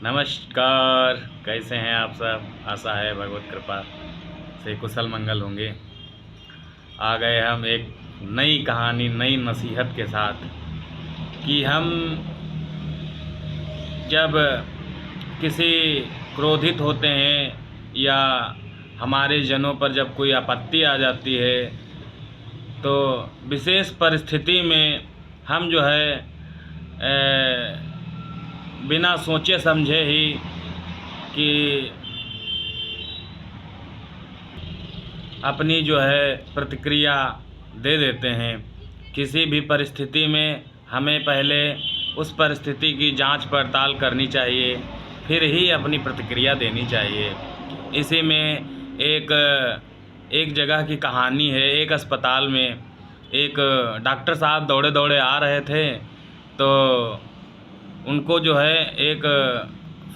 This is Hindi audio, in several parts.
नमस्कार। कैसे हैं आप सब? आशा है भगवत कृपा से कुशल मंगल होंगे। आ गए हम एक नई कहानी, नई नसीहत के साथ कि हम जब किसी क्रोधित होते हैं या हमारे जनों पर जब कोई आपत्ति आ जाती है तो विशेष परिस्थिति में हम जो है बिना सोचे समझे ही कि अपनी जो है प्रतिक्रिया दे देते हैं। किसी भी परिस्थिति में हमें पहले उस परिस्थिति की जांच पड़ताल करनी चाहिए, फिर ही अपनी प्रतिक्रिया देनी चाहिए। इसी में एक जगह की कहानी है। एक अस्पताल में एक डॉक्टर साहब दौड़े दौड़े आ रहे थे तो उनको जो है एक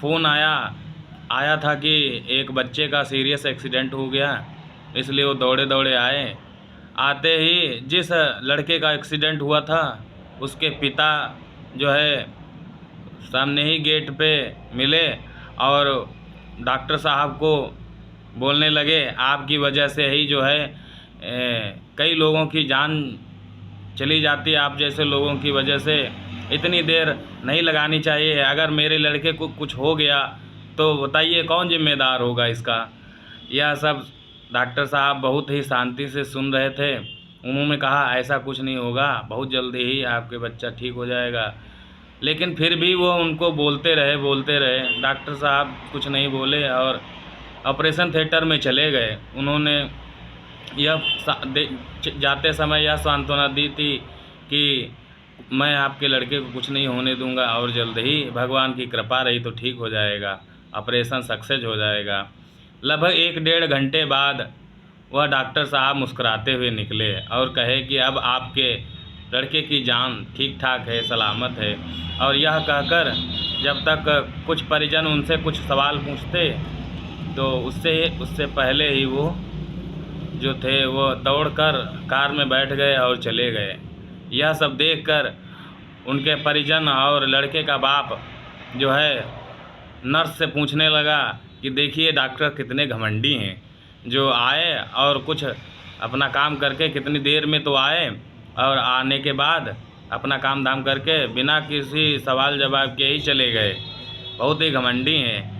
फ़ोन आया था कि एक बच्चे का सीरियस एक्सीडेंट हो गया, इसलिए वो दौड़े दौड़े आए। आते ही जिस लड़के का एक्सीडेंट हुआ था उसके पिता जो है सामने ही गेट पे मिले और डॉक्टर साहब को बोलने लगे, आपकी वजह से ही जो है कई लोगों की जान चली जाती है। आप जैसे लोगों की वजह से इतनी देर नहीं लगानी चाहिए। अगर मेरे लड़के को कुछ हो गया तो बताइए कौन जिम्मेदार होगा इसका। यह सब डॉक्टर साहब बहुत ही शांति से सुन रहे थे। उन्होंने कहा ऐसा कुछ नहीं होगा, बहुत जल्दी ही आपके बच्चा ठीक हो जाएगा। लेकिन फिर भी वो उनको बोलते रहे। डॉक्टर साहब कुछ नहीं बोले और ऑपरेशन थिएटर में चले गए। उन्होंने जाते समय यह सांत्वना दी थी कि मैं आपके लड़के को कुछ नहीं होने दूंगा और जल्द ही भगवान की कृपा रही तो ठीक हो जाएगा, ऑपरेशन सक्सेस हो जाएगा। लगभग 1-1.5 घंटे बाद वह डॉक्टर साहब मुस्कुराते हुए निकले और कहे कि अब आपके लड़के की जान ठीक ठाक है, सलामत है। और यह कहकर जब तक कुछ परिजन उनसे कुछ सवाल पूछते तो उससे पहले ही वो जो थे वो दौड़कर कार में बैठ गए और चले गए। यह सब देखकर उनके परिजन और लड़के का बाप जो है नर्स से पूछने लगा कि देखिए डॉक्टर कितने घमंडी हैं, जो आए और कुछ अपना काम करके कितनी देर में तो आए और आने के बाद अपना काम धाम करके बिना किसी सवाल जवाब के ही चले गए, बहुत ही घमंडी हैं।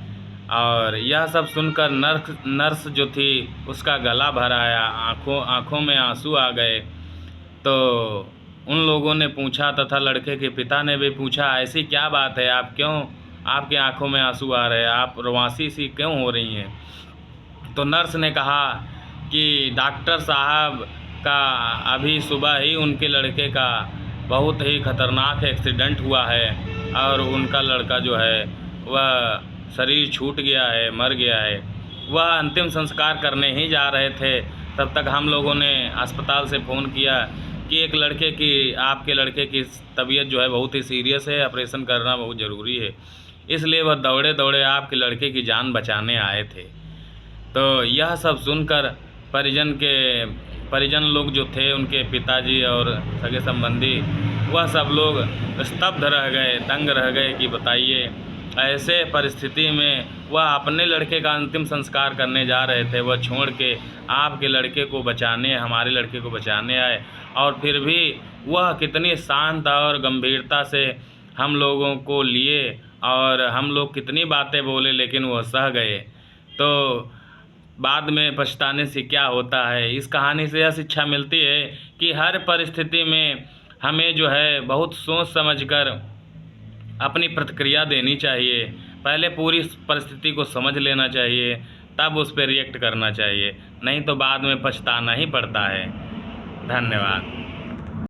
और यह सब सुनकर नर्स जो थी उसका गला भर आया, आँखों में आंसू आ गए। तो उन लोगों ने पूछा तथा लड़के के पिता ने भी पूछा, ऐसी क्या बात है, आपके आंखों में आंसू आ रहे हैं, आप रुआंसी सी क्यों हो रही हैं? तो नर्स ने कहा कि डॉक्टर साहब का अभी सुबह ही उनके लड़के का बहुत ही ख़तरनाक एक्सीडेंट हुआ है और उनका लड़का जो है वह शरीर छूट गया है, मर गया है। वह अंतिम संस्कार करने ही जा रहे थे, तब तक हम लोगों ने अस्पताल से फ़ोन किया कि आपके लड़के की तबीयत जो है बहुत ही सीरियस है, ऑपरेशन करना बहुत ज़रूरी है। इसलिए वह दौड़े दौड़े आपके लड़के की जान बचाने आए थे। तो यह सब सुनकर परिजन लोग जो थे, उनके पिताजी और सगे संबंधी, वह सब लोग स्तब्ध रह गए, दंग रह गए कि बताइए ऐसे परिस्थिति में वह अपने लड़के का अंतिम संस्कार करने जा रहे थे, वह छोड़ के आपके लड़के को बचाने, हमारे लड़के को बचाने आए। और फिर भी वह कितनी शांत और गंभीरता से हम लोगों को लिए और हम लोग कितनी बातें बोले, लेकिन वह सह गए। तो बाद में पछताने से क्या होता है। इस कहानी से यह शिक्षा मिलती है कि हर परिस्थिति में हमें जो है बहुत सोच समझकर अपनी प्रतिक्रिया देनी चाहिए। पहले पूरी परिस्थिति को समझ लेना चाहिए, तब उस पर रिएक्ट करना चाहिए, नहीं तो बाद में पछताना ही पड़ता है। धन्यवाद।